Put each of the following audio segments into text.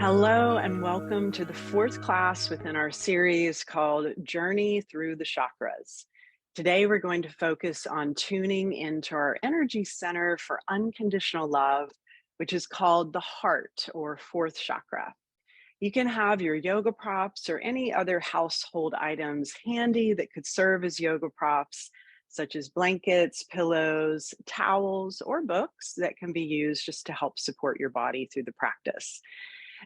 Hello, and welcome to the fourth class within our series called Journey Through the Chakras. Today, we're going to focus on tuning into our energy center for unconditional love, which is called the heart or fourth chakra. You can have your yoga props or any other household items handy that could serve as yoga props, such as blankets, pillows, towels, or books that can be used just to help support your body through the practice.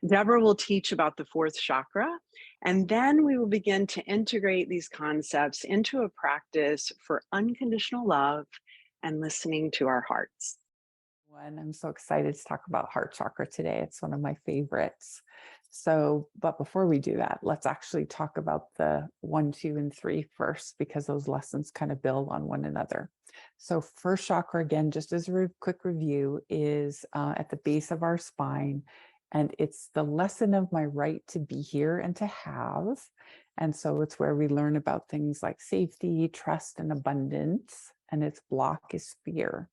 Deborah will teach about the fourth chakra, and then we will begin to integrate these concepts into a practice for unconditional love and listening to our hearts. I'm so excited to talk about heart chakra today. It's one of my favorites. But before we do that, let's actually talk about the 1, 2, and 3 first, because those lessons kind of build on one another. So first chakra, again, just as a quick review, is at the base of our spine. And it's the lesson of my right to be here and to have. And so it's where we learn about things like safety, trust, and abundance. And its block is fear.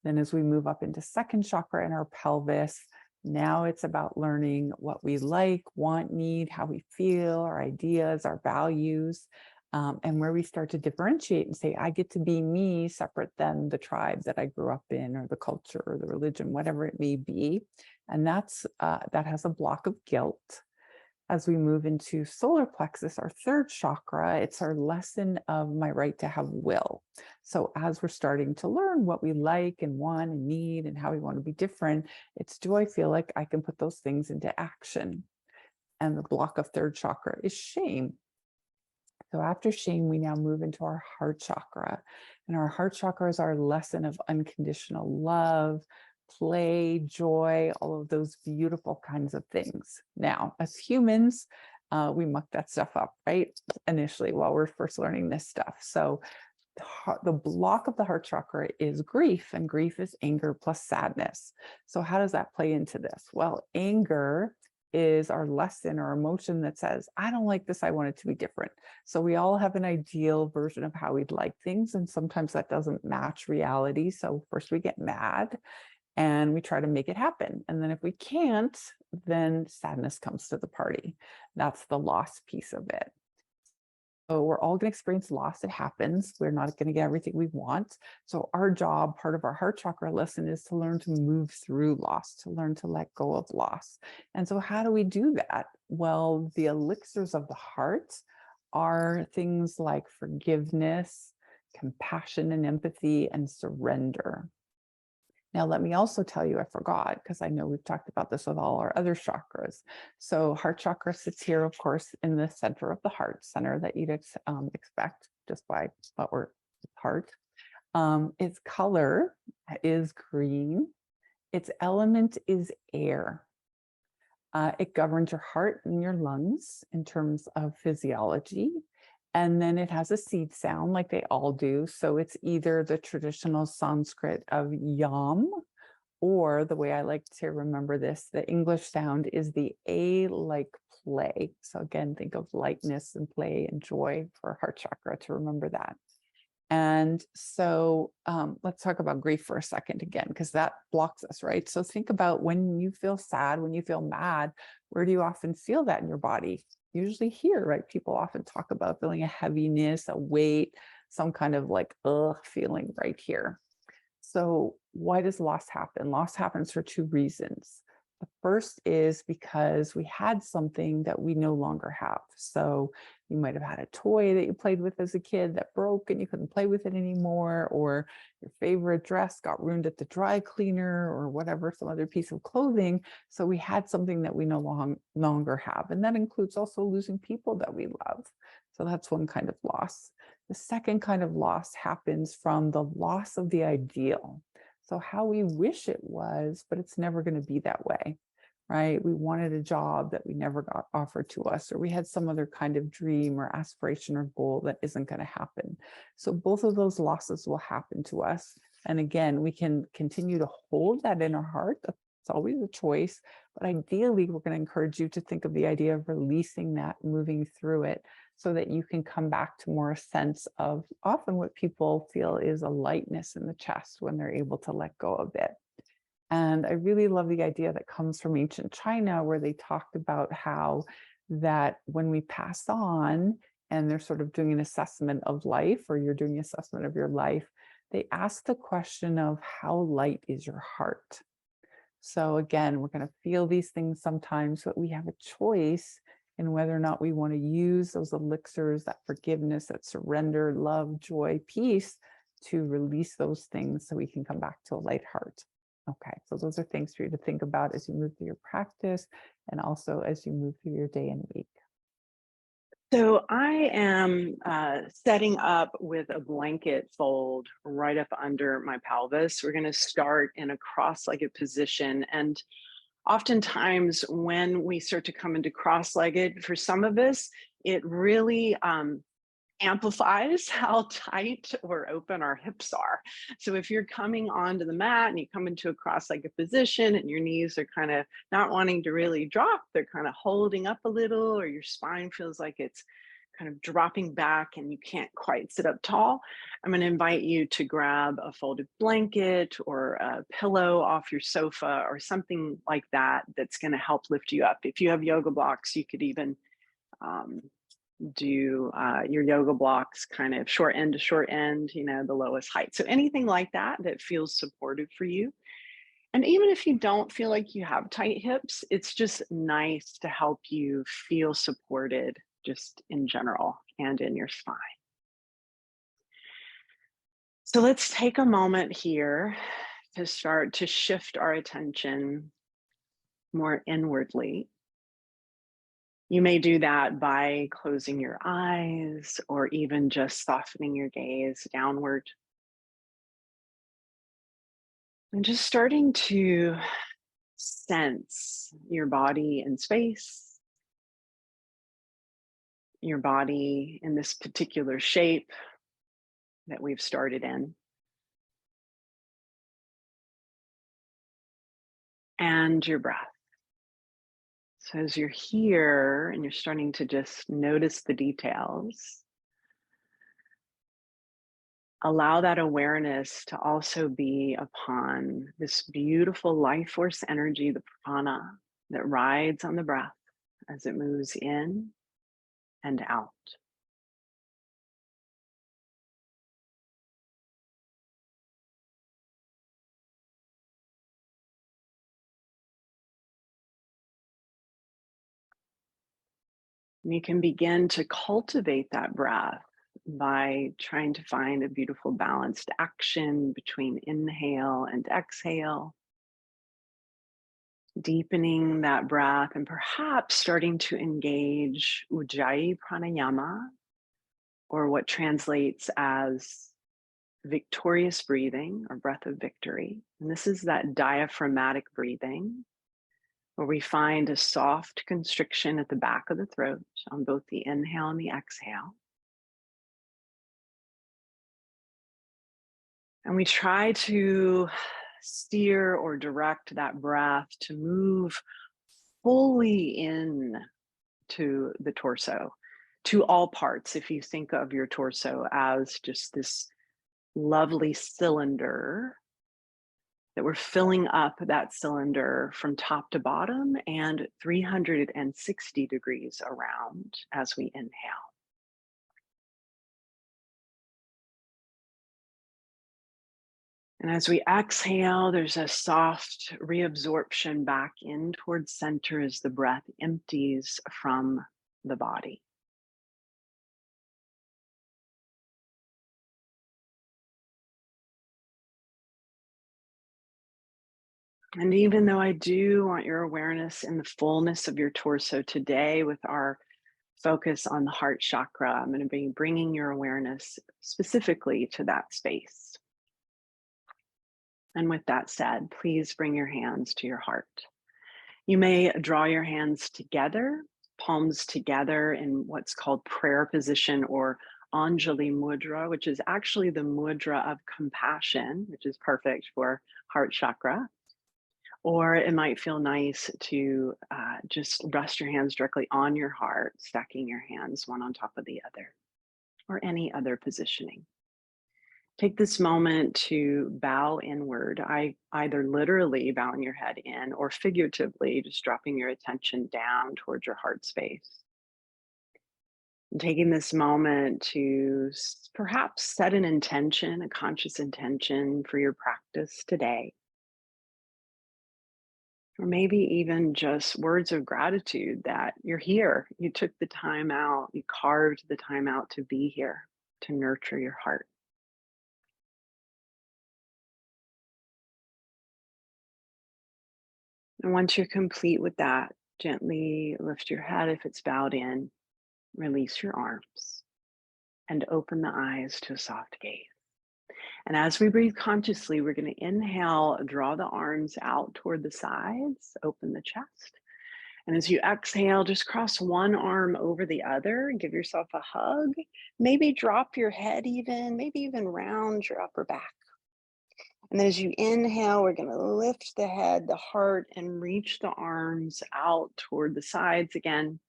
Then as we move up into second chakra in our pelvis, now it's about learning what we like, want, need, how we feel, our ideas, our values, and where we start to differentiate and say, I get to be me separate than the tribe that I grew up in, or the culture, or the religion, whatever it may be. And that has a block of guilt. As we move into solar plexus, our third chakra, it's our lesson of my right to have will. So as we're starting to learn what we like and want and need and how we want to be different, it's, do I feel like I can put those things into action? And the block of third chakra is shame. So after shame, we now move into our heart chakra. And our heart chakra is our lesson of unconditional love, play, joy, all of those beautiful kinds of things. Now, as humans, we muck that stuff up, right? Initially, while we're first learning this stuff. So the block of the heart chakra is grief, and grief is anger plus sadness. So how does that play into this? Well, anger is our lesson or emotion that says, I don't like this, I want it to be different. So we all have an ideal version of how we'd like things, and sometimes that doesn't match reality. So first we get mad and we try to make it happen. And then if we can't, then sadness comes to the party. That's the loss piece of it. So we're all going to experience loss. It happens. We're not going to get everything we want. So our job, part of our heart chakra lesson, is to learn to move through loss, to learn to let go of loss. And so how do we do that? Well, the elixirs of the heart are things like forgiveness, compassion and empathy, and surrender. Now, let me also tell you, I forgot, because I know we've talked about this with all our other chakras. So heart chakra sits here, of course, in the center of the heart, center that you'd expect just by what we're heart. Its color is green. Its element is air. It governs your heart and your lungs in terms of physiology. And then it has a seed sound like they all do. So it's either the traditional Sanskrit of yam, or the way I like to remember this, the English sound is the A like play. So again, think of lightness and play and joy for heart chakra to remember that. And so let's talk about grief for a second again, because that blocks us, right? So think about when you feel sad, when you feel mad, where do you often feel that in your body? Usually here, right? People often talk about feeling a heaviness, a weight, some kind of like feeling right here. So why does loss happen? Loss happens for two reasons. The first is because we had something that we no longer have. So you might have had a toy that you played with as a kid that broke and you couldn't play with it anymore, or your favorite dress got ruined at the dry cleaner, or whatever, some other piece of clothing. So we had something that we no longer have. And that includes also losing people that we love. So that's one kind of loss. The second kind of loss happens from the loss of the ideal. So how we wish it was, but it's never going to be that way, right? We wanted a job that we never got offered to us, or we had some other kind of dream or aspiration or goal that isn't going to happen. So both of those losses will happen to us. And again, we can continue to hold that in our heart. That's always a choice. But ideally, we're going to encourage you to think of the idea of releasing that, moving through it, so that you can come back to more a sense of often what people feel is a lightness in the chest when they're able to let go of it. And I really love the idea that comes from ancient China, where they talked about how that when we pass on and they're sort of doing an assessment of life, or you're doing an assessment of your life, they ask the question of how light is your heart? So again, we're going to feel these things sometimes, but we have a choice in whether or not we want to use those elixirs, that forgiveness, that surrender, love, joy, peace, to release those things so we can come back to a light heart. Okay, so those are things for you to think about as you move through your practice and also as you move through your day and week. So I am setting up with a blanket fold right up under my pelvis. We're going to start in a cross-legged position. And oftentimes when we start to come into cross-legged, for some of us, it really amplifies how tight or open our hips are. So if you're coming onto the mat and you come into a cross-legged position and your knees are kind of not wanting to really drop, they're kind of holding up a little, or your spine feels like it's kind of dropping back and you can't quite sit up tall, I'm going to invite you to grab a folded blanket or a pillow off your sofa or something like that that's going to help lift you up. If you have yoga blocks, you could even um, do your yoga blocks kind of short end to short end, the lowest height. So anything like that that feels supportive for you. And even if you don't feel like you have tight hips, it's just nice to help you feel supported just in general and in your spine. So let's take a moment here to start to shift our attention more inwardly. You may do that by closing your eyes or even just softening your gaze downward. And just starting to sense your body in space, your body in this particular shape that we've started in, and your breath. So as you're here and you're starting to just notice the details, allow that awareness to also be upon this beautiful life force energy, the prana, that rides on the breath as it moves in and out. And you can begin to cultivate that breath by trying to find a beautiful balanced action between inhale and exhale, deepening that breath and perhaps starting to engage Ujjayi pranayama, or what translates as victorious breathing or breath of victory. And this is that diaphragmatic breathing where we find a soft constriction at the back of the throat on both the inhale and the exhale. And we try to steer or direct that breath to move fully in to the torso, to all parts. If you think of your torso as just this lovely cylinder, that we're filling up that cylinder from top to bottom and 360 degrees around as we inhale. And as we exhale, there's a soft reabsorption back in towards center as the breath empties from the body. And even though I do want your awareness in the fullness of your torso today, with our focus on the heart chakra, I'm going to be bringing your awareness specifically to that space. And with that said, please bring your hands to your heart. You may draw your hands together, palms together in what's called prayer position or Anjali Mudra, which is actually the mudra of compassion, which is perfect for heart chakra. Or it might feel nice to just rest your hands directly on your heart, stacking your hands one on top of the other, or any other positioning. Take this moment to bow inward. Either literally bowing your head in or figuratively just dropping your attention down towards your heart space. And taking this moment to perhaps set an intention, a conscious intention for your practice today. Or maybe even just words of gratitude that you're here. You took the time out, you carved the time out to be here, to nurture your heart. And once you're complete with that, gently lift your head if it's bowed in, release your arms, and open the eyes to a soft gaze. And as we breathe consciously, we're going to inhale, draw the arms out toward the sides, open the chest. And as you exhale, just cross one arm over the other, give yourself a hug, maybe drop your head even, maybe even round your upper back. And then as you inhale, we're going to lift the head, the heart, and reach the arms out toward the sides again.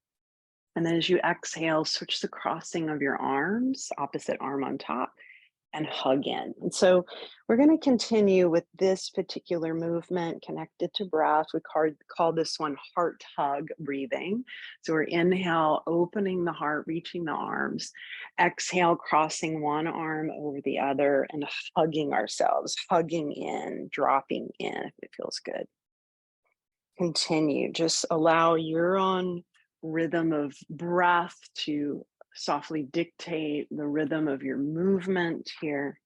And then as you exhale, switch the crossing of your arms, opposite arm on top, and hug in. And so we're going to continue with this particular movement connected to breath. We call this one heart hug breathing. So we're inhale, opening the heart, reaching the arms. Exhale, crossing one arm over the other and hugging ourselves, hugging in, dropping in if it feels good. Continue. Just allow your own rhythm of breath to softly dictate the rhythm of your movement here.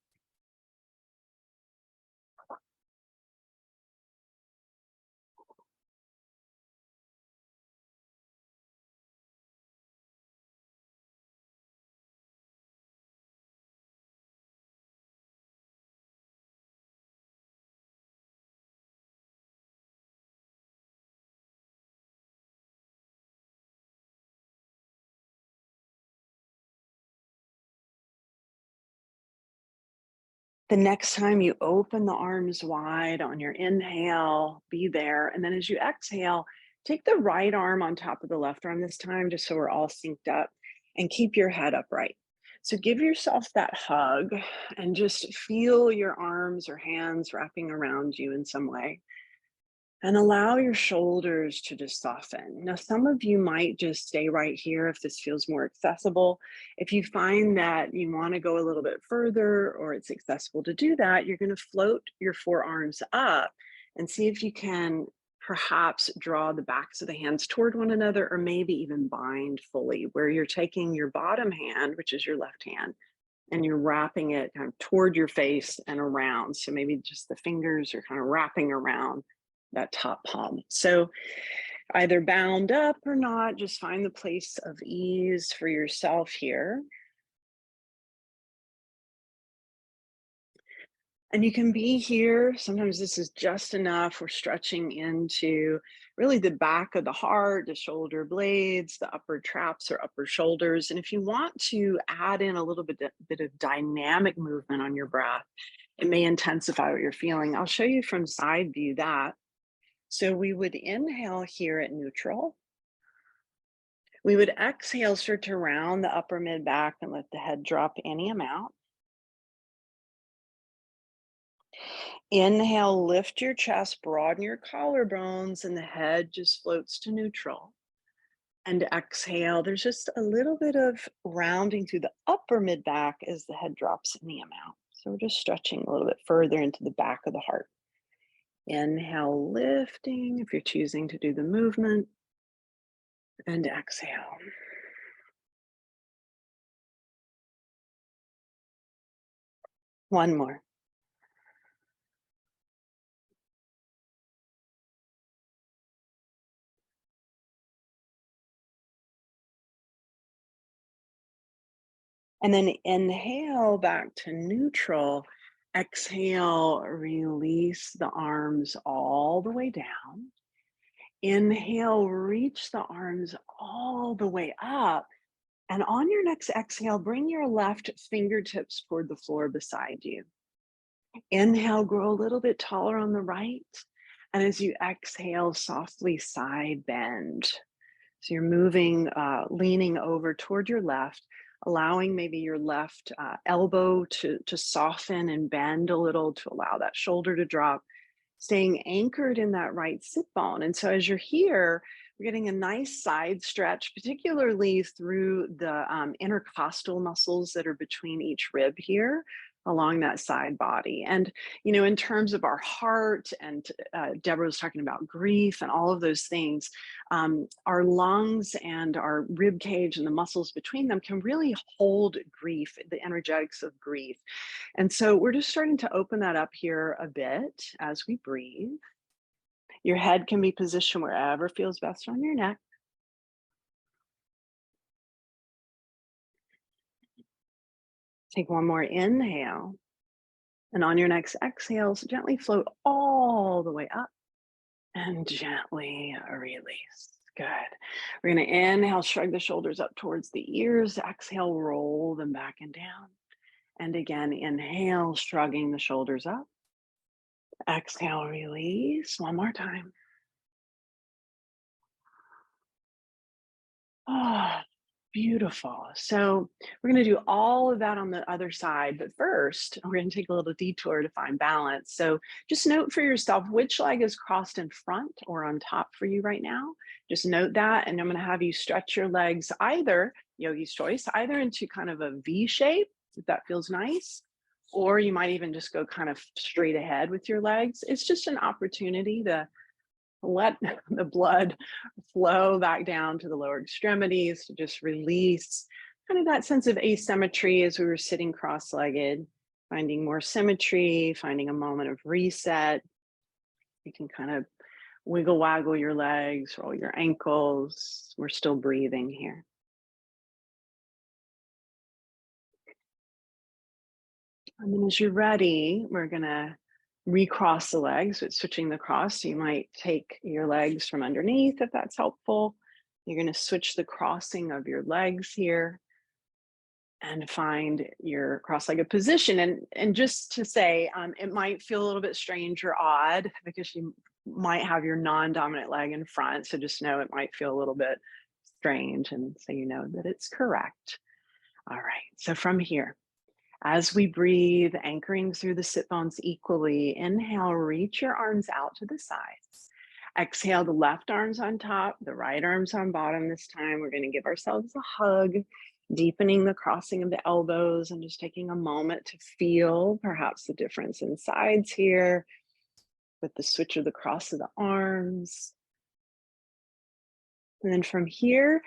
The next time you open the arms wide on your inhale, be there. And then as you exhale, take the right arm on top of the left arm this time, just so we're all synced up, and keep your head upright. So give yourself that hug and just feel your arms or hands wrapping around you in some way. And allow your shoulders to just soften. Now, some of you might just stay right here if this feels more accessible. If you find that you want to go a little bit further or it's accessible to do that, you're going to float your forearms up and see if you can perhaps draw the backs of the hands toward one another or maybe even bind fully, where you're taking your bottom hand, which is your left hand, and you're wrapping it kind of toward your face and around. So maybe just the fingers are kind of wrapping around that top palm. So either bound up or not, just find the place of ease for yourself here. And you can be here. Sometimes this is just enough. We're stretching into really the back of the heart, the shoulder blades, the upper traps or upper shoulders. And if you want to add in a little bit of dynamic movement on your breath, it may intensify what you're feeling. I'll show you from side view that. So we would inhale here at neutral. We would exhale, start to round the upper mid back and let the head drop any amount. Inhale, lift your chest, broaden your collarbones, and the head just floats to neutral. And exhale, there's just a little bit of rounding through the upper mid back as the head drops any amount. So we're just stretching a little bit further into the back of the heart. Inhale, lifting if you're choosing to do the movement. And exhale. One more. And then inhale back to neutral. Exhale, release the arms all the way down. Inhale, reach the arms all the way up. And on your next exhale, bring your left fingertips toward the floor beside you. Inhale, grow a little bit taller on the right. And as you exhale, softly side bend. So you're moving, leaning over toward your left. allowing maybe your left elbow to soften and bend a little to allow that shoulder to drop, staying anchored in that right sit bone. And so as you're here, we're getting a nice side stretch, particularly through the intercostal muscles that are between each rib here along that side body. And, in terms of our heart, and Deborah was talking about grief and all of those things, our lungs and our rib cage and the muscles between them can really hold grief, the energetics of grief. And so we're just starting to open that up here a bit as we breathe. Your head can be positioned wherever feels best on your neck. Take one more inhale. And on your next exhale, gently float all the way up and gently release. Good. We're going to inhale, shrug the shoulders up towards the ears. Exhale, roll them back and down. And again, inhale, shrugging the shoulders up. Exhale, release. One more time. Oh, beautiful. So we're going to do all of that on the other side, but first we're going to take a little detour to find balance. So just note for yourself which leg is crossed in front or on top for you right now. Just note that, and I'm going to have you stretch your legs, either yogi's choice, either into kind of a V shape, if that feels nice, or you might even just go kind of straight ahead with your legs. It's just an opportunity to let the blood flow back down to the lower extremities, to just release kind of that sense of asymmetry as we were sitting cross-legged, finding more symmetry, finding a moment of reset. You can kind of wiggle waggle your legs, roll your ankles. We're still breathing here. And then as you're ready, we're gonna recross the legs. So it's switching the cross. So you might take your legs from underneath if that's helpful. You're gonna switch the crossing of your legs here and find your cross-legged position. And just to say, it might feel a little bit strange or odd because you might have your non-dominant leg in front. So just know it might feel a little bit strange, and so you know that it's correct. All right, so from here, as we breathe, anchoring through the sit bones equally, inhale, reach your arms out to the sides. Exhale, the left arm's on top, the right arm's on bottom. This time, we're going to give ourselves a hug, deepening the crossing of the elbows and just taking a moment to feel perhaps the difference in sides here with the switch of the cross of the arms. And then from here,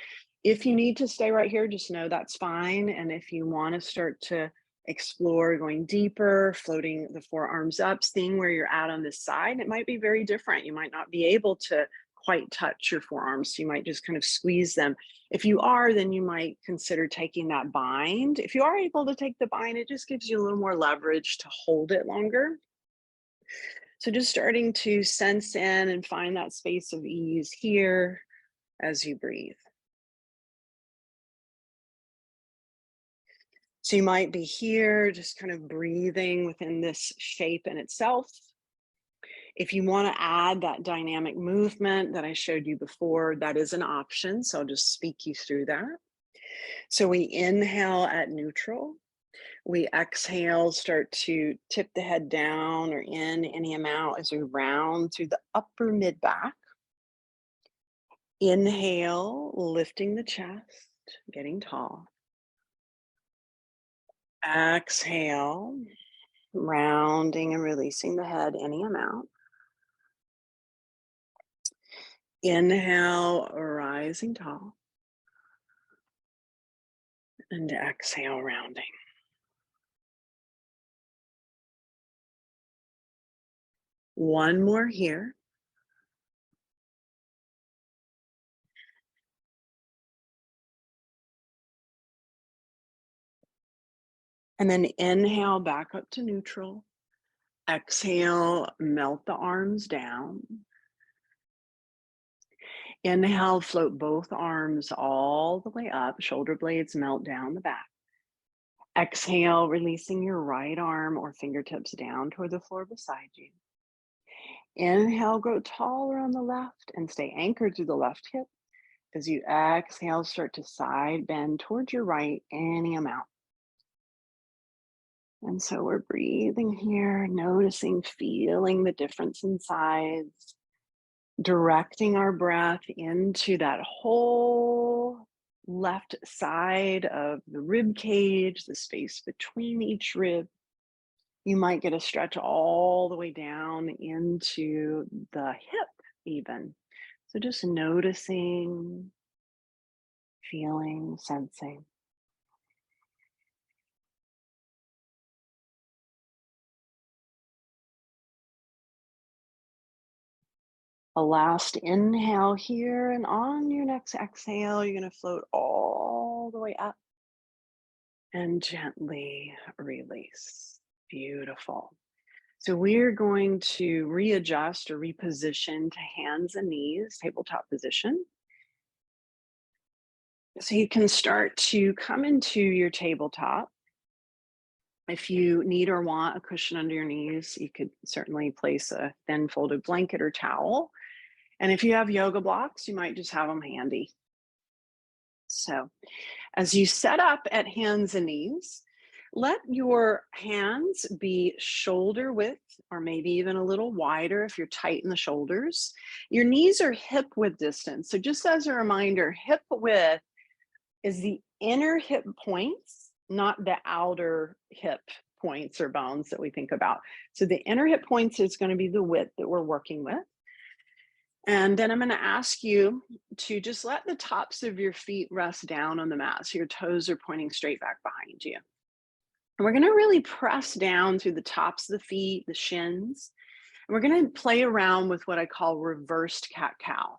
if you need to stay right here, just know that's fine. And if you want to start to explore going deeper, floating the forearms up, seeing where you're at on this side, it might be very different. You might not be able to quite touch your forearms. So you might just kind of squeeze them. If you are, then you might consider taking that bind. If you are able to take the bind, it just gives you a little more leverage to hold it longer. So just starting to sense in and find that space of ease here as you breathe. So you might be here, just kind of breathing within this shape in itself. If you want to add that dynamic movement that I showed you before, that is an option. So I'll just speak you through that. So we inhale at neutral. We exhale, start to tip the head down or in any amount as we round through the upper mid back. Inhale, lifting the chest, getting tall. Exhale, rounding and releasing the head any amount. Inhale, rising tall. And exhale, rounding. One more here. And then inhale back up to neutral. Exhale, melt the arms down. Inhale, float both arms all the way up. Shoulder blades melt down the back. Exhale, releasing your right arm or fingertips down toward the floor beside you. Inhale, grow taller on the left and stay anchored through the left hip. As you exhale, start to side bend towards your right any amount. And so we're breathing here, noticing, feeling the difference in size, directing our breath into that whole left side of the rib cage, the space between each rib. You might get a stretch all the way down into the hip, even. So just noticing, feeling, sensing. A last inhale here, and on your next exhale, you're going to float all the way up and gently release. Beautiful. So we're going to readjust or reposition to hands and knees, tabletop position. So you can start to come into your tabletop. If you need or want a cushion under your knees, you could certainly place a thin folded blanket or towel. And if you have yoga blocks, you might just have them handy. So as you set up at hands and knees, let your hands be shoulder width or maybe even a little wider if you're tight in the shoulders. Your knees are hip width distance. So just as a reminder, hip width is the inner hip points, not the outer hip points or bones that we think about. So the inner hip points is going to be the width that we're working with. And then I'm going to ask you to just let the tops of your feet rest down on the mat. So your toes are pointing straight back behind you. And we're going to really press down through the tops of the feet, the shins. And we're going to play around with what I call reversed cat-cow.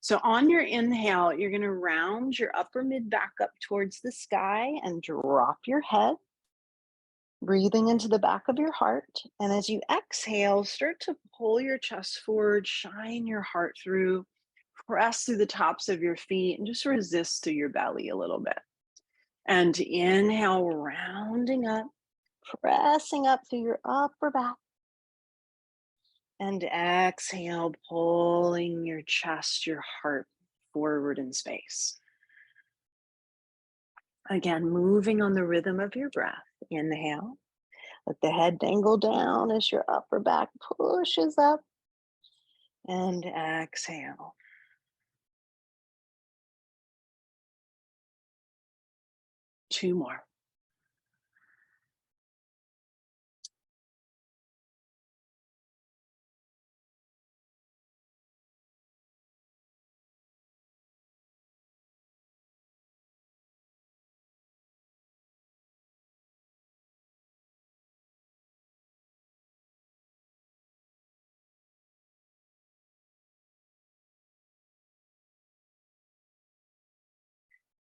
So on your inhale, you're going to round your upper mid back up towards the sky and drop your head, breathing into the back of your heart. And as you exhale, start to pull your chest forward, shine your heart through, press through the tops of your feet, and just resist through your belly a little bit. And inhale, rounding up, pressing up through your upper back. And exhale, pulling your chest, your heart forward in space. Again, moving on the rhythm of your breath. Inhale. Let the head dangle down as your upper back pushes up. And exhale. Two more.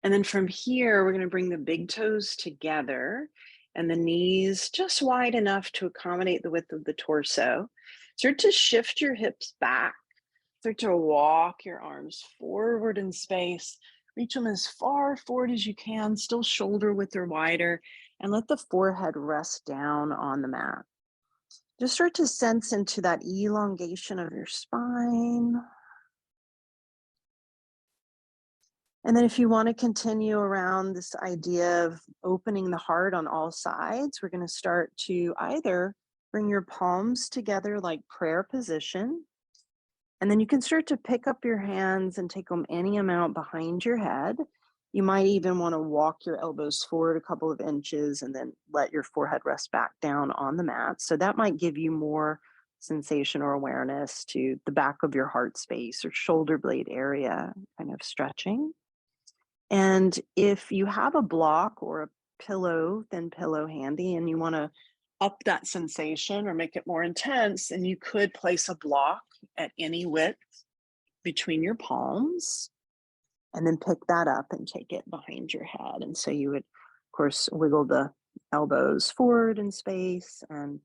And then from here, we're going to bring the big toes together and the knees just wide enough to accommodate the width of the torso. Start to shift your hips back. Start to walk your arms forward in space. Reach them as far forward as you can, still shoulder width or wider, and let the forehead rest down on the mat. Just start to sense into that elongation of your spine. And then if you want to continue around this idea of opening the heart on all sides, we're going to start to either bring your palms together like prayer position. And then you can start to pick up your hands and take them any amount behind your head. You might even want to walk your elbows forward a couple of inches and then let your forehead rest back down on the mat. So that might give you more sensation or awareness to the back of your heart space or shoulder blade area, kind of stretching. And if you have a block or a pillow, thin pillow handy, and you want to up that sensation or make it more intense, then you could place a block at any width between your palms and then pick that up and take it behind your head. And so you would, of course, wiggle the elbows forward in space. And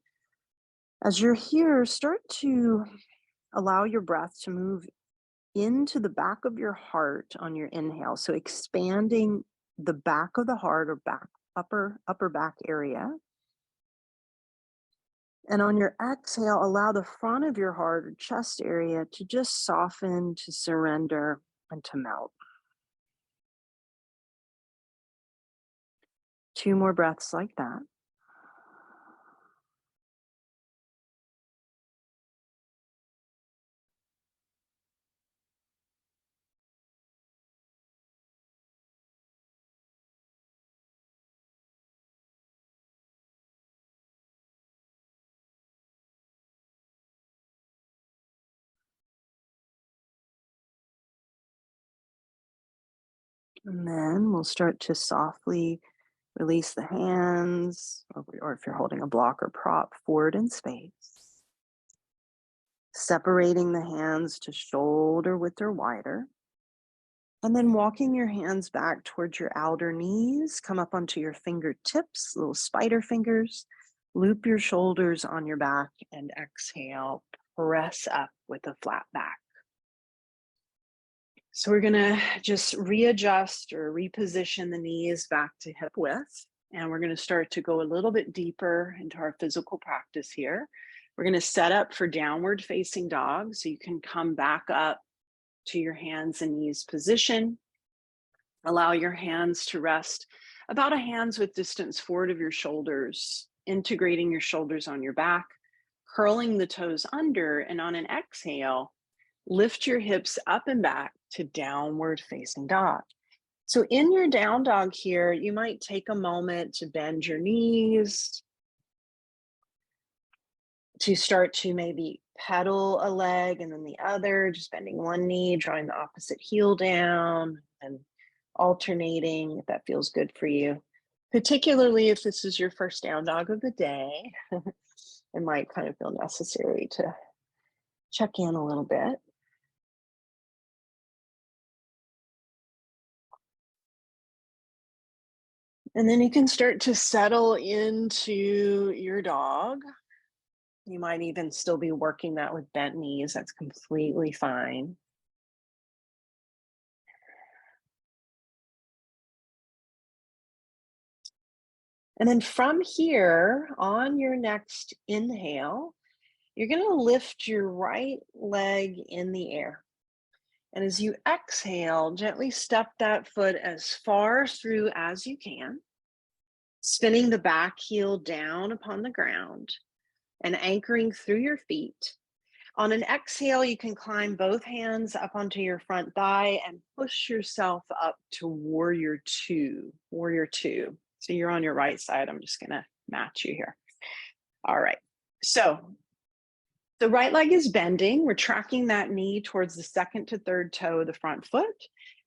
as you're here, start to allow your breath to move into the back of your heart on your inhale. So expanding the back of the heart or back upper back area. And on your exhale, allow the front of your heart or chest area to just soften, to surrender, and to melt. 2 more breaths like that. And then we'll start to softly release the hands, or if you're holding a block or prop, forward in space. Separating the hands to shoulder width or wider. And then walking your hands back towards your outer knees, come up onto your fingertips, little spider fingers. Loop your shoulders on your back and exhale, press up with a flat back. So we're gonna just readjust or reposition the knees back to hip width. And we're gonna start to go a little bit deeper into our physical practice here. We're gonna set up for downward facing dog. So you can come back up to your hands and knees position. Allow your hands to rest about a hand's width distance forward of your shoulders, integrating your shoulders on your back, curling the toes under, and on an exhale, lift your hips up and back to downward facing dog. So in your down dog here, you might take a moment to bend your knees, to start to maybe pedal a leg and then the other, just bending one knee, drawing the opposite heel down, and alternating if that feels good for you. Particularly if this is your first down dog of the day, it might kind of feel necessary to check in a little bit. And then you can start to settle into your dog. You might even still be working that with bent knees. That's completely fine. And then from here, on your next inhale, you're going to lift your right leg in the air. And as you exhale, gently step that foot as far through as you can, spinning the back heel down upon the ground and anchoring through your feet. On an exhale, you can climb both hands up onto your front thigh and push yourself up to warrior two. Warrior two. So you're on your right side. I'm just going to match you here. All right. So the right leg is bending. We're tracking that knee towards the second to third toe of the front foot.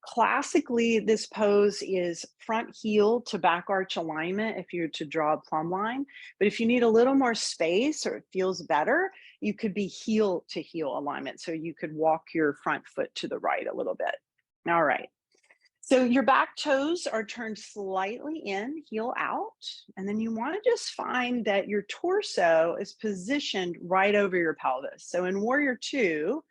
Classically, this pose is front heel to back arch alignment if you're to draw a plumb line. But if you need a little more space or it feels better, you could be heel to heel alignment. So you could walk your front foot to the right a little bit. All right. So your back toes are turned slightly in, heel out, and then you want to just find that your torso is positioned right over your pelvis. So in warrior two,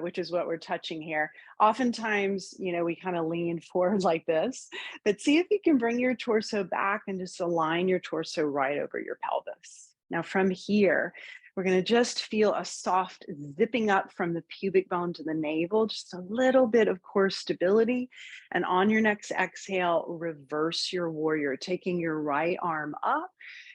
which is what we're touching here, oftentimes, we kind of lean forward like this, but see if you can bring your torso back and just align your torso right over your pelvis. Now from here, we're going to just feel a soft zipping up from the pubic bone to the navel, just a little bit of core stability. And on your next exhale, reverse your warrior, taking your right arm up,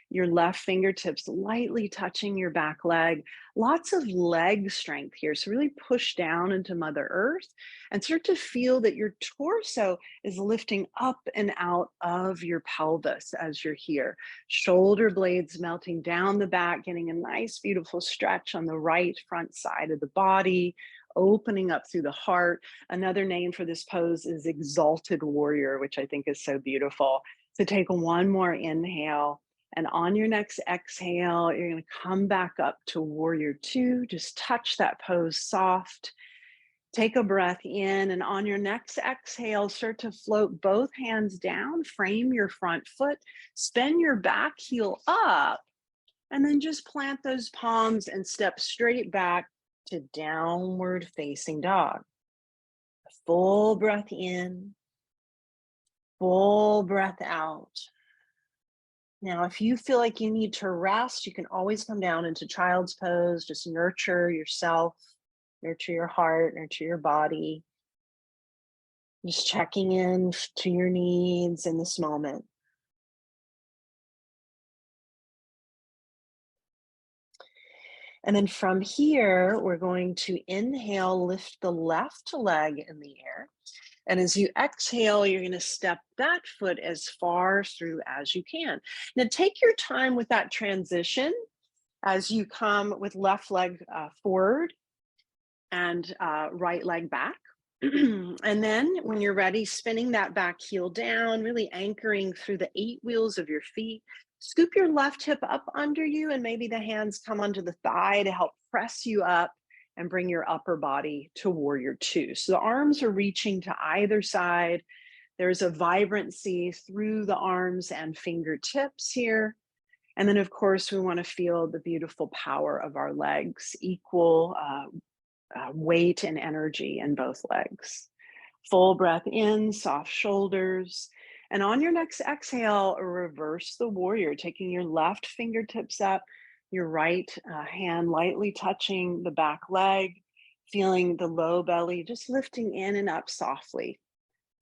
your left fingertips lightly touching your back leg. Lots of leg strength here. So really push down into Mother Earth and start to feel that your torso is lifting up and out of your pelvis as you're here. Shoulder blades melting down the back, getting a nice, beautiful stretch on the right front side of the body, opening up through the heart. Another name for this pose is Exalted Warrior, which I think is so beautiful. So take one more inhale. And on your next exhale, you're going to come back up to warrior two. Just touch that pose soft. Take a breath in, and on your next exhale, start to float both hands down, frame your front foot, spin your back heel up, and then just plant those palms and step straight back to downward facing dog. Full breath in, full breath out. Now, if you feel like you need to rest, you can always come down into child's pose. Just nurture yourself, nurture your heart, nurture your body. Just checking in to your needs in this moment. And then from here, we're going to inhale, lift the left leg in the air. And as you exhale, you're going to step that foot as far through as you can. Now, take your time with that transition as you come with left leg forward and right leg back. And then when you're ready, spinning that back heel down, really anchoring through the 8 wheels of your feet. Scoop your left hip up under you, and maybe the hands come onto the thigh to help press you up and bring your upper body to warrior 2. So the arms are reaching to either side. There's a vibrancy through the arms and fingertips here. And then, of course, we want to feel the beautiful power of our legs, equal weight and energy in both legs. Full breath in, soft shoulders. And on your next exhale, reverse the warrior, taking your left fingertips up, your right hand lightly touching the back leg, feeling the low belly just lifting in and up softly.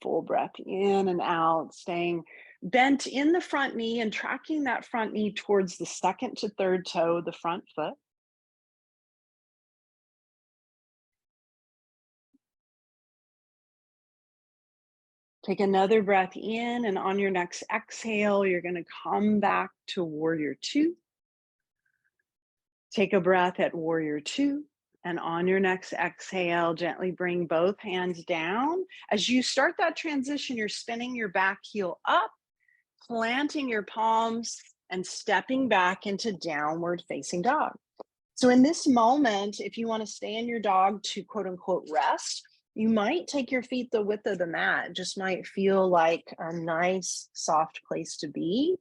Full breath in and out, staying bent in the front knee and tracking that front knee towards the second to third toe of the front foot. Take another breath in, and on your next exhale, you're going to come back to warrior 2. Take a breath at warrior 2. And on your next exhale, gently bring both hands down. As you start that transition, you're spinning your back heel up, planting your palms, and stepping back into downward facing dog. So in this moment, if you want to stay in your dog to quote unquote rest, you might take your feet the width of the mat. It just might feel like a nice, soft place to be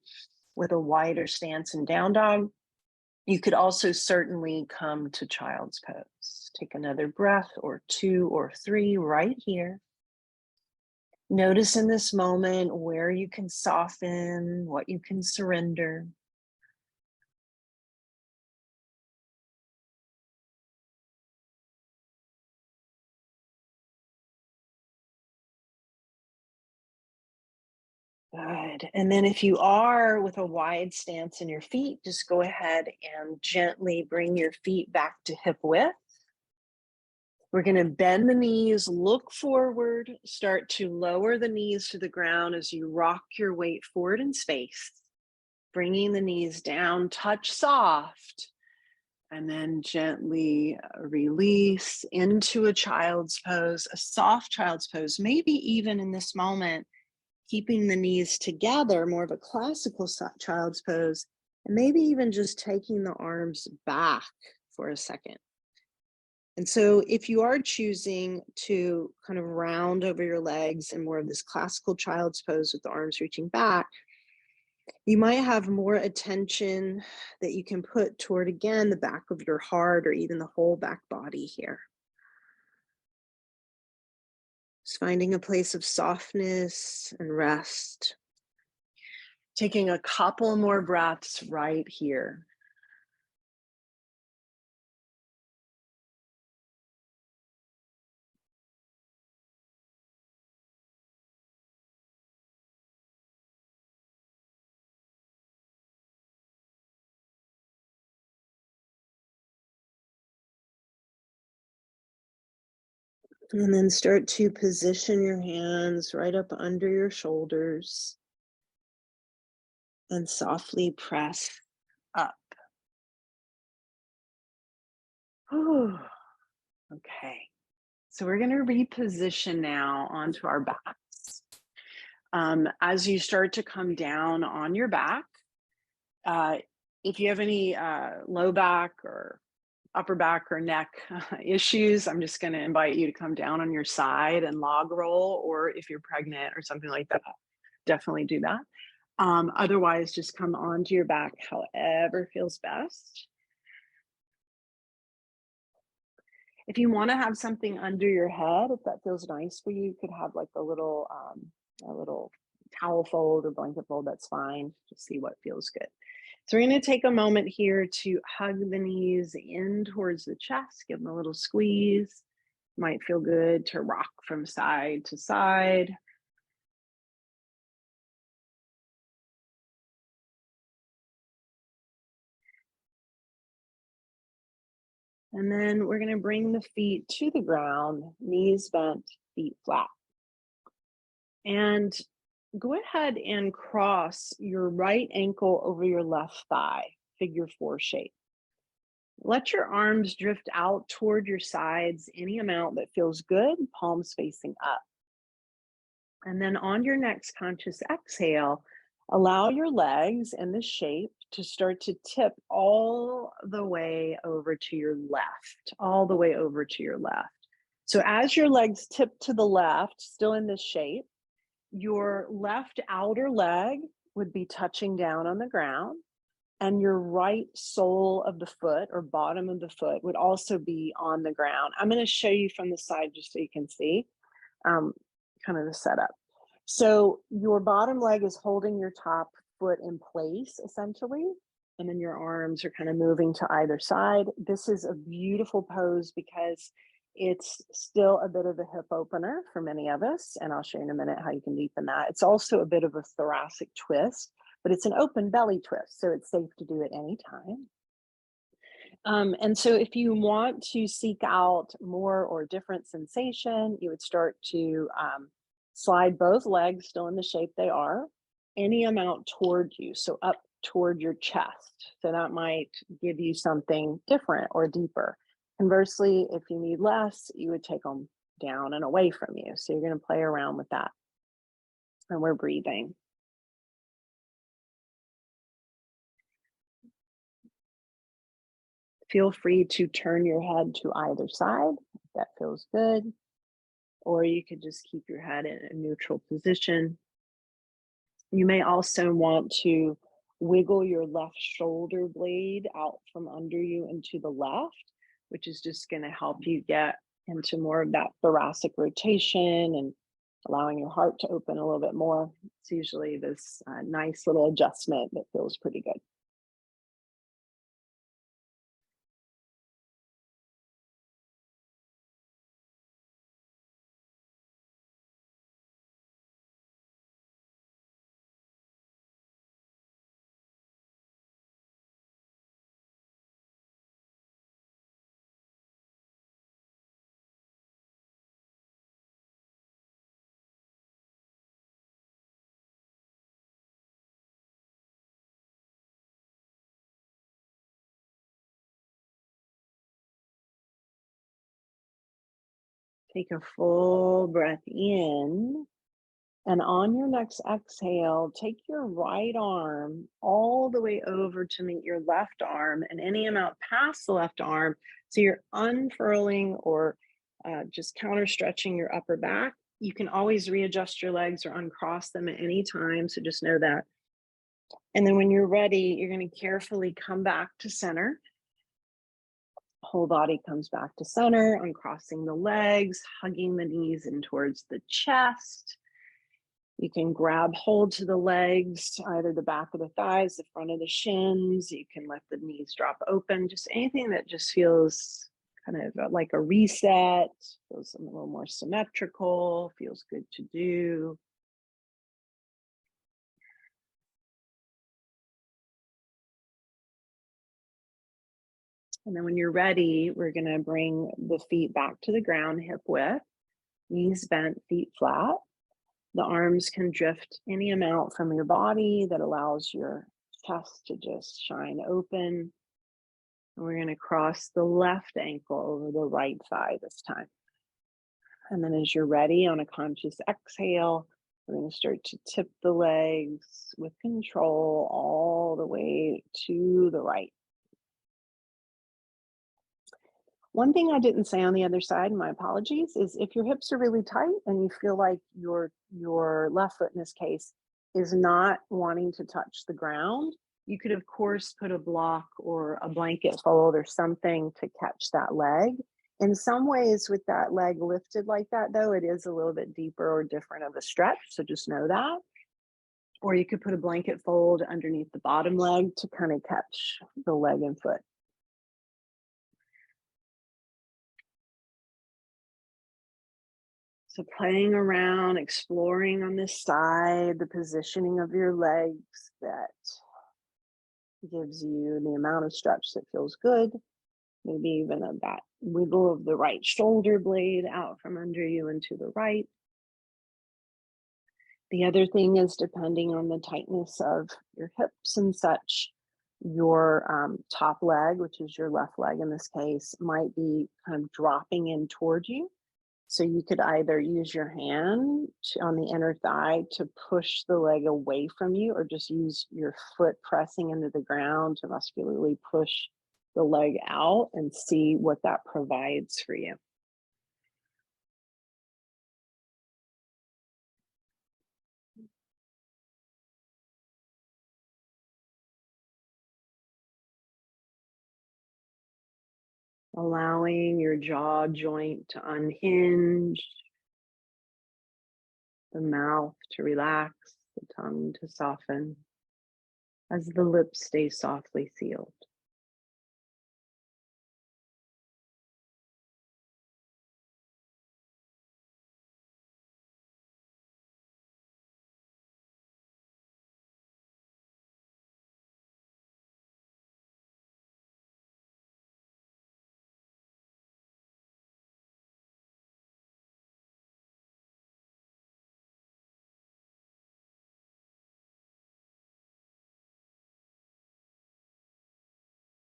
with a wider stance in down dog. You could also certainly come to child's pose. Take another breath or 2 or 3 right here. Notice in this moment where you can soften, what you can surrender. Good. And then if you are with a wide stance in your feet, just go ahead and gently bring your feet back to hip width. We're going to bend the knees, look forward, start to lower the knees to the ground as you rock your weight forward in space, bringing the knees down, touch soft, and then gently release into a child's pose, a soft child's pose, maybe even in this moment, keeping the knees together, more of a classical child's pose, and maybe even just taking the arms back for a second. And so if you are choosing to kind of round over your legs in more of this classical child's pose with the arms reaching back, you might have more attention that you can put toward, again, the back of your heart or even the whole back body here. Just finding a place of softness and rest. Taking a couple more breaths right here. And then start to position your hands right up under your shoulders and softly press up. Whew. Okay. So we're going to reposition now onto our backs. As you start to come down on your back, if you have any low back or upper back or neck issues, I'm just going to invite you to come down on your side and log roll, or if you're pregnant or something like that, definitely do that. Otherwise, just come onto your back however feels best. If you want to have something under your head, if that feels nice for you, you could have like a little towel fold or blanket fold, that's fine. Just see what feels good. So we're going to take a moment here to hug the knees in towards the chest, give them a little squeeze. Might feel good to rock from side to side. And then we're going to bring the feet to the ground, knees bent, feet flat. And go ahead and cross your right ankle over your left thigh, figure four shape. Let your arms drift out toward your sides, any amount that feels good, palms facing up. And then on your next conscious exhale, allow your legs in this shape to start to tip all the way over to your left, all the way over to your left. So as your legs tip to the left, still in this shape, your left outer leg would be touching down on the ground, and your right sole of the foot or bottom of the foot would also be on the ground. I'm going to show you from the side just so you can see um, kind of the setup. So your bottom leg is holding your top foot in place essentially, and then your arms are kind of moving to either side. This is a beautiful pose because it's still a bit of a hip opener for many of us, and I'll show you in a minute how you can deepen that. It's also a bit of a thoracic twist, but it's an open belly twist, so it's safe to do at any time. And so if you want to seek out more or different sensation, you would start to slide both legs still in the shape they are, any amount toward you, so up toward your chest. So that might give you something different or deeper. Conversely, if you need less, you would take them down and away from you. So you're going to play around with that. And we're breathing. Feel free to turn your head to either side if that feels good, or you could just keep your head in a neutral position. You may also want to wiggle your left shoulder blade out from under you into the left, which is just going to help you get into more of that thoracic rotation and allowing your heart to open a little bit more. It's usually this nice little adjustment that feels pretty good. Take a full breath in, and on your next exhale, take your right arm all the way over to meet your left arm and any amount past the left arm. So you're unfurling or just counter stretching your upper back. You can always readjust your legs or uncross them at any time. So just know that. And then when you're ready, you're going to carefully come back to center. Whole body comes back to center, uncrossing the legs, hugging the knees in towards the chest. You can grab hold to the legs, either the back of the thighs, the front of the shins. You can let the knees drop open, just anything that just feels kind of like a reset, feels a little more symmetrical, feels good to do. And then when you're ready, we're going to bring the feet back to the ground, hip width, knees bent, feet flat. The arms can drift any amount from your body that allows your chest to just shine open. And we're going to cross the left ankle over the right thigh this time. And then as you're ready on a conscious exhale, we're going to start to tip the legs with control all the way to the right. One thing I didn't say on the other side, my apologies, is if your hips are really tight and you feel like your left foot in this case is not wanting to touch the ground, you could of course put a block or a blanket fold or something to catch that leg. In some ways with that leg lifted like that though, it is a little bit deeper or different of a stretch, so just know that. Or you could put a blanket fold underneath the bottom leg to kind of catch the leg and foot. So playing around, exploring on this side, the positioning of your legs that gives you the amount of stretch that feels good. Maybe even that wiggle of the right shoulder blade out from under you and to the right. The other thing is, depending on the tightness of your hips and such, your top leg, which is your left leg in this case, might be kind of dropping in toward you. So you could either use your hand on the inner thigh to push the leg away from you, or just use your foot pressing into the ground to muscularly push the leg out and see what that provides for you. Allowing your jaw joint to unhinge, the mouth to relax, the tongue to soften, as the lips stay softly sealed.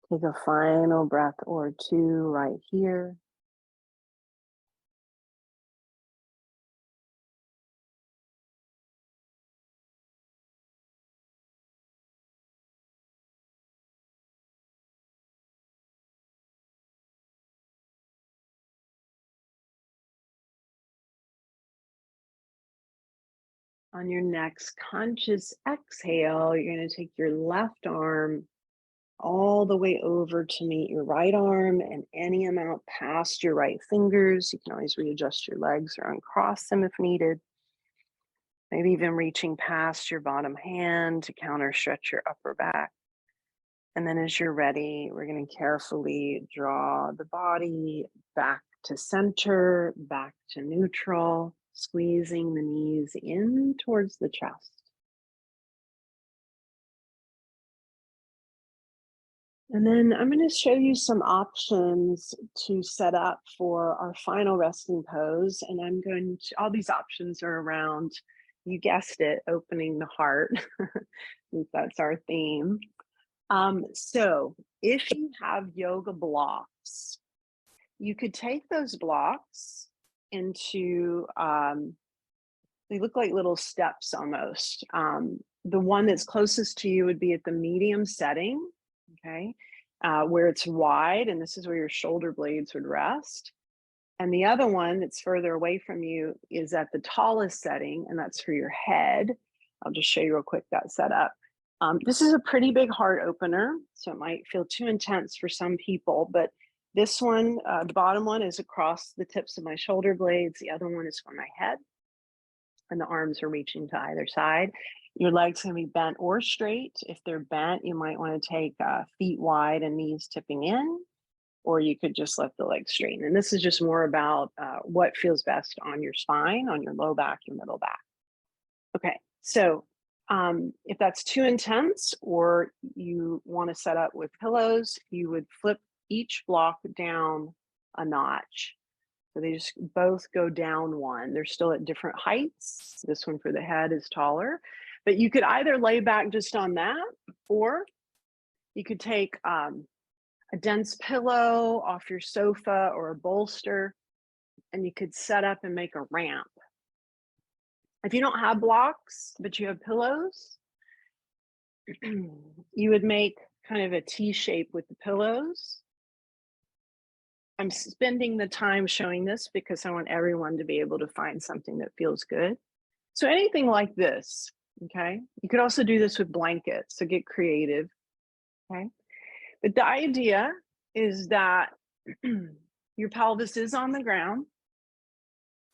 Take a final breath or two right here. On your next conscious exhale, you're going to take your left arm all the way over to meet your right arm and any amount past your right fingers. You can always readjust your legs or uncross them if needed. Maybe even reaching past your bottom hand to counter stretch your upper back. And then as you're ready, we're going to carefully draw the body back to center, back to neutral, squeezing the knees in towards the chest. And then I'm going to show you some options to set up for our final resting pose. And all these options are around, you guessed it, opening the heart. That's our theme. So if you have yoga blocks, you could take those blocks into, they look like little steps almost. The one that's closest to you would be at the medium setting, okay, where it's wide, and this is where your shoulder blades would rest. And the other one that's further away from you is at the tallest setting, and that's for your head. I'll just show you real quick that setup. This is a pretty big heart opener, so it might feel too intense for some people, but this one, the bottom one, is across the tips of my shoulder blades. The other one is for my head, and the arms are reaching to either side. Your legs can be bent or straight. If they're bent, you might want to take feet wide and knees tipping in, or you could just let the legs straighten. And this is just more about what feels best on your spine, on your low back, your middle back. Okay, so if that's too intense, or you want to set up with pillows, you would flip each block down a notch. So they just both go down one. They're still at different heights. This one for the head is taller, but you could either lay back just on that, or you could take a dense pillow off your sofa or a bolster, and you could set up and make a ramp. If you don't have blocks, but you have pillows, you would make kind of a T shape with the pillows. I'm spending the time showing this because I want everyone to be able to find something that feels good. So anything like this, okay? You could also do this with blankets, so get creative, okay? But the idea is that your pelvis is on the ground,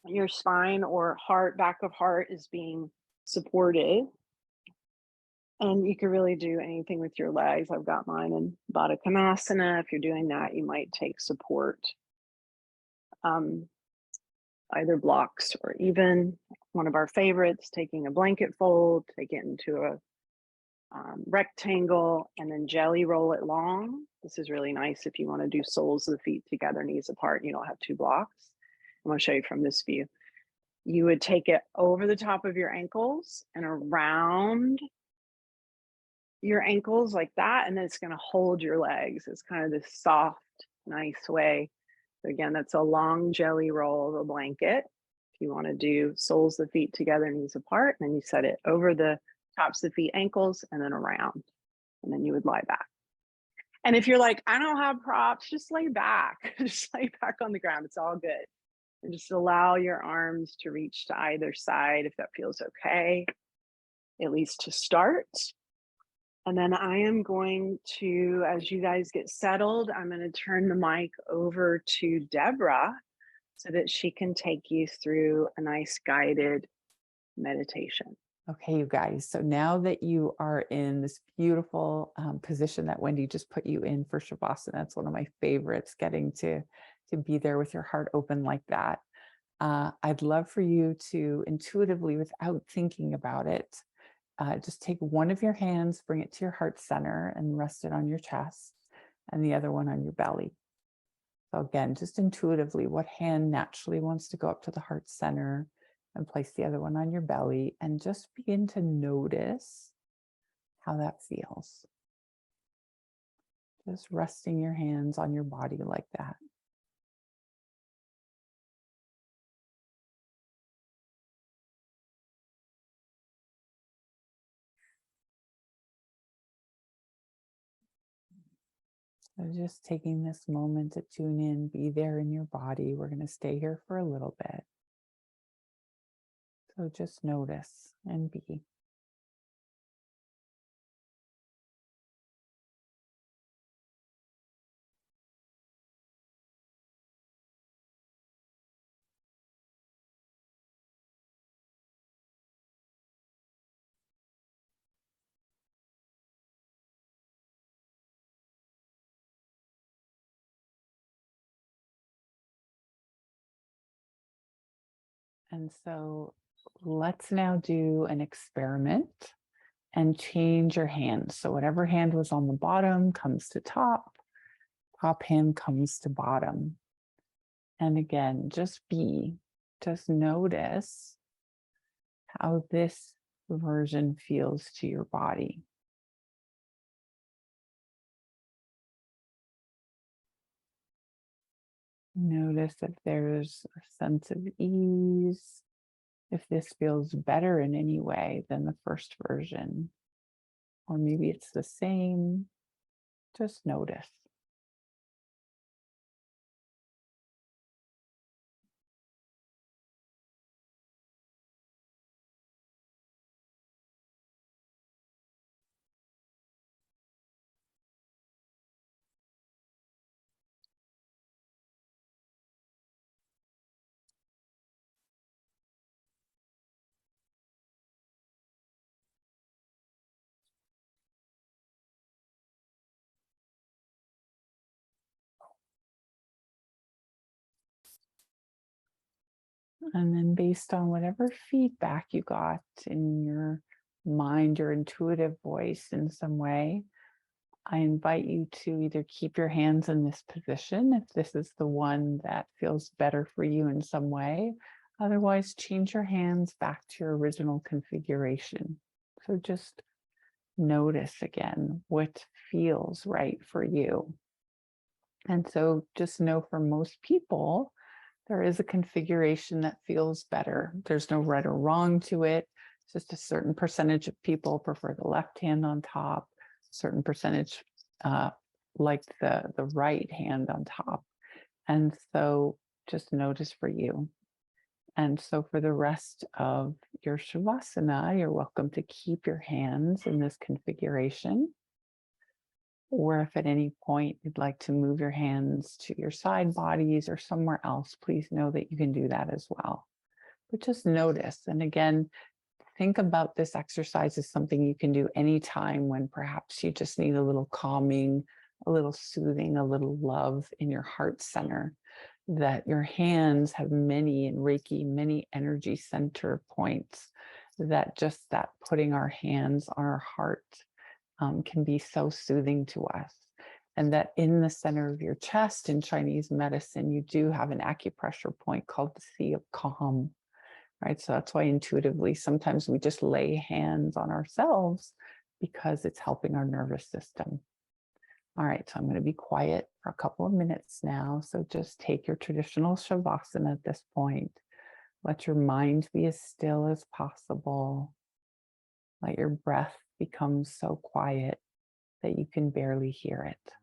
your spine or heart, back of heart, is being supported. And you can really do anything with your legs. I've got mine in Baddha Konasana. If you're doing that, you might take support, either blocks or even one of our favorites, taking a blanket fold, take it into rectangle, and then jelly roll it long. This is really nice if you want to do soles of the feet together, knees apart, and you don't have two blocks. I'm going to show you from this view. You would take it over the top of your ankles and around your ankles like that, and then it's going to hold your legs. It's kind of this soft, nice way. So again, that's a long jelly roll of a blanket. If you want to do soles of the feet together, knees apart, and then you set it over the tops of the feet, ankles, and then around, and then you would lie back. And if you're like, I don't have props, just lay back. Just lay back on the ground. It's all good. And just allow your arms to reach to either side if that feels okay, at least to start. And then I am going to, as you guys get settled, I'm going to turn the mic over to Deborah so that she can take you through a nice guided meditation. Okay, you guys. So now that you are in this beautiful position that Wendy just put you in for Shavasana, that's one of my favorites, getting to be there with your heart open like that. I'd love for you to intuitively, without thinking about it, just take one of your hands, bring it to your heart center and rest it on your chest, and the other one on your belly. So again, just intuitively, what hand naturally wants to go up to the heart center, and place the other one on your belly, and just begin to notice how that feels. Just resting your hands on your body like that. So just taking this moment to tune in, be there in your body. We're going to stay here for a little bit. So just notice and be. And so let's now do an experiment and change your hands. So whatever hand was on the bottom comes to top, top hand comes to bottom. And again, just notice how this version feels to your body. Notice if there's a sense of ease, if this feels better in any way than the first version, or maybe it's the same. Just notice. And then based on whatever feedback you got in your mind, your intuitive voice in some way, I invite you to either keep your hands in this position if this is the one that feels better for you in some way. Otherwise, change your hands back to your original configuration. So just notice again what feels right for you. And so just know for most people, there is a configuration that feels better. There's no right or wrong to it. It's just a certain percentage of people prefer the left hand on top, a certain percentage like the right hand on top. And so just notice for you. And so for the rest of your Shavasana, you're welcome to keep your hands in this configuration. Or if at any point you'd like to move your hands to your side bodies or somewhere else, please know that you can do that as well. But just notice. And again, think about this exercise as something you can do anytime when perhaps you just need a little calming, a little soothing, a little love in your heart center. That your hands have many in Reiki, many energy center points, that just that putting our hands on our heart can be so soothing to us. And that in the center of your chest in Chinese medicine, you do have an acupressure point called the Sea of Calm, right? So that's why intuitively, sometimes we just lay hands on ourselves because it's helping our nervous system. All right, so I'm going to be quiet for a couple of minutes now. So just take your traditional Shavasana at this point. Let your mind be as still as possible. Let your breath become so quiet that you can barely hear it.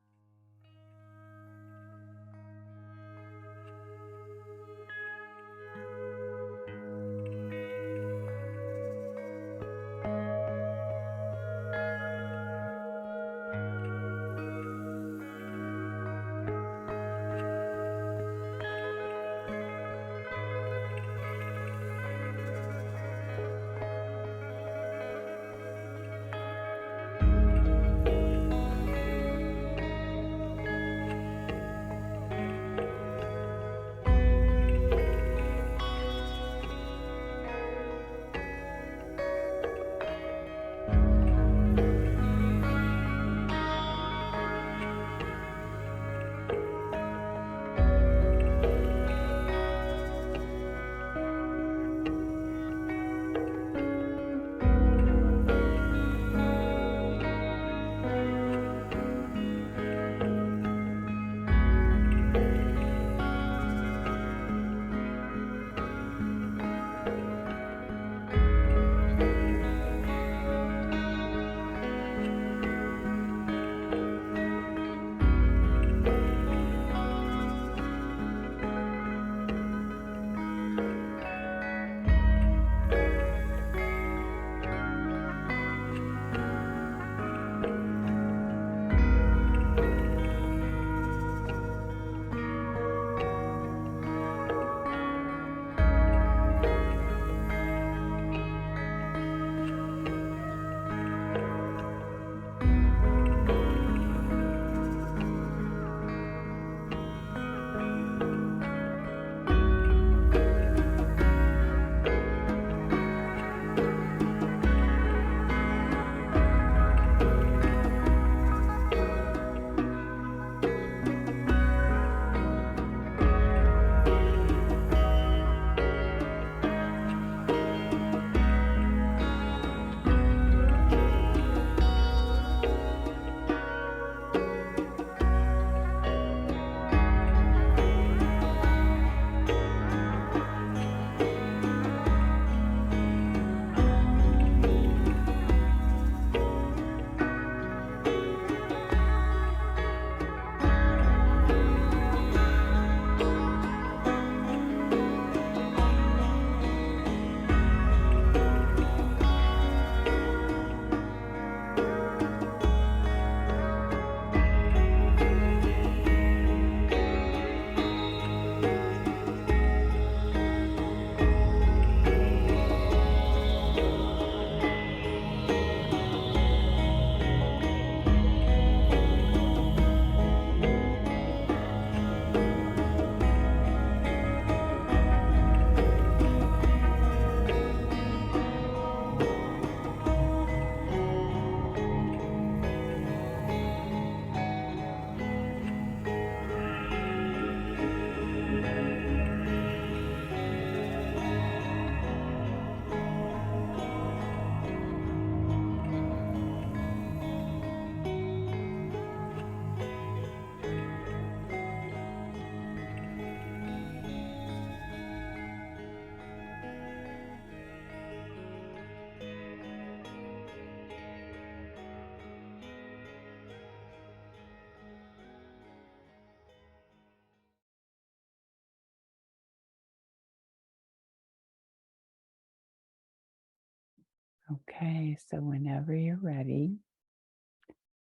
Okay, so whenever you're ready,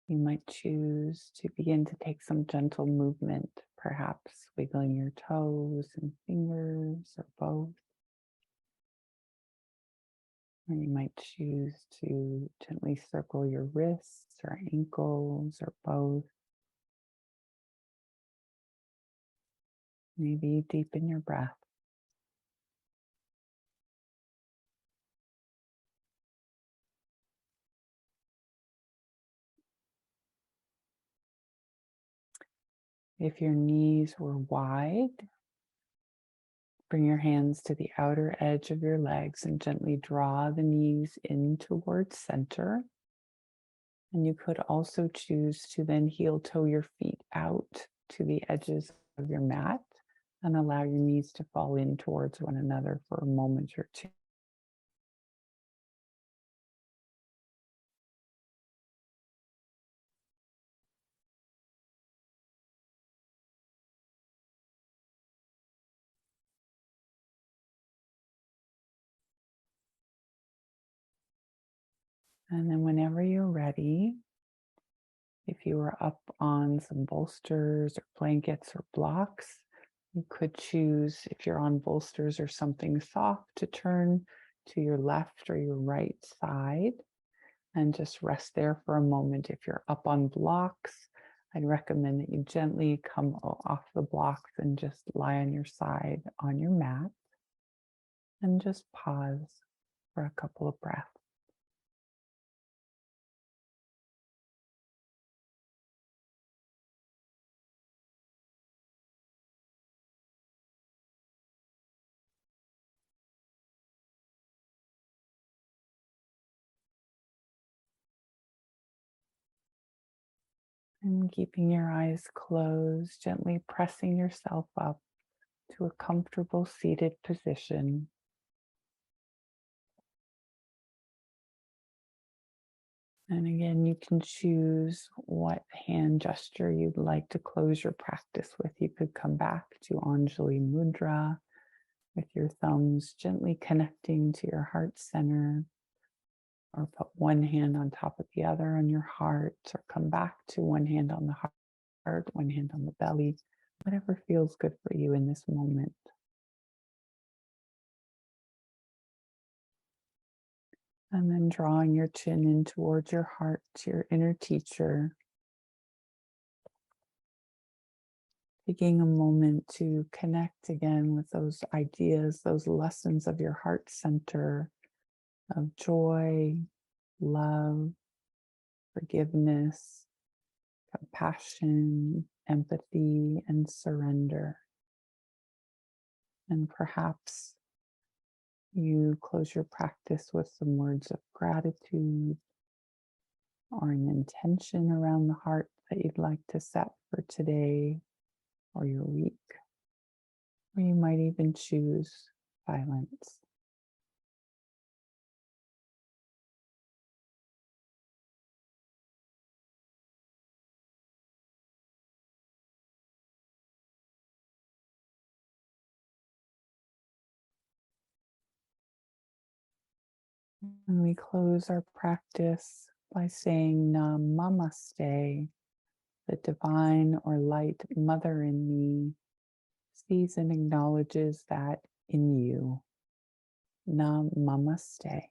you might choose to begin to take some gentle movement, perhaps wiggling your toes and fingers or both. Or you might choose to gently circle your wrists or ankles or both. Maybe deepen your breath. If your knees were wide, bring your hands to the outer edge of your legs and gently draw the knees in towards center. And you could also choose to then heel toe your feet out to the edges of your mat and allow your knees to fall in towards one another for a moment or two. And then whenever you're ready, if you are up on some bolsters or blankets or blocks, you could choose, if you're on bolsters or something soft, to turn to your left or your right side and just rest there for a moment. If you're up on blocks, I'd recommend that you gently come off the blocks and just lie on your side on your mat and just pause for a couple of breaths. And keeping your eyes closed, gently pressing yourself up to a comfortable seated position. And again, you can choose what hand gesture you'd like to close your practice with. You could come back to Anjali Mudra with your thumbs gently connecting to your heart center, or put one hand on top of the other on your heart, or come back to one hand on the heart, one hand on the belly, whatever feels good for you in this moment. And then drawing your chin in towards your heart, your inner teacher. Taking a moment to connect again with those ideas, those lessons of your heart center of joy, love, forgiveness, compassion, empathy, and surrender. And perhaps you close your practice with some words of gratitude or an intention around the heart that you'd like to set for today or your week. Or you might even choose silence. And we close our practice by saying Namaste. The divine or light mother in me sees and acknowledges that in you. Namaste.